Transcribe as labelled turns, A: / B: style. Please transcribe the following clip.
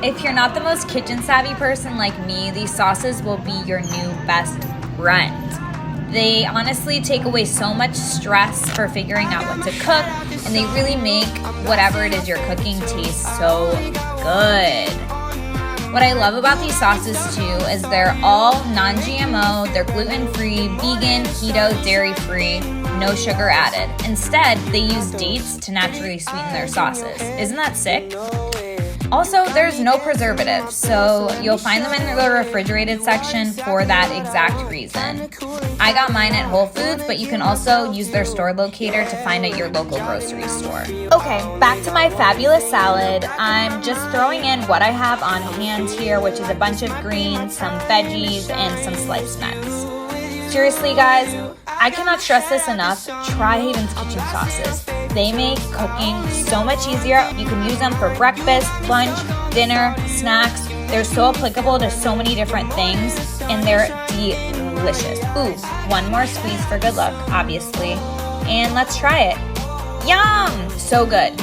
A: If you're not the most kitchen savvy person like me, these sauces will be your new best friend. They honestly take away so much stress for figuring out what to cook, and they really make whatever it is you're cooking taste so good. What I love about these sauces too is they're all non-GMO, they're gluten-free, vegan, keto, dairy-free, no sugar added. Instead, they use dates to naturally sweeten their sauces. Isn't that sick? Also, there's no preservatives, so you'll find them in the refrigerated section for that exact reason. I got mine at Whole Foods, but you can also use their store locator to find at your local grocery store. Okay, back to my fabulous salad. I'm just throwing in what I have on hand here, which is a bunch of greens, some veggies, and some sliced nuts. Seriously, guys, I cannot stress this enough. Try Haven's Kitchen sauces. They make cooking so much easier. You can use them for breakfast, lunch, dinner, snacks. They're so applicable to so many different things, and they're delicious. Ooh, one more squeeze for good luck, obviously. And let's try it. Yum! So good.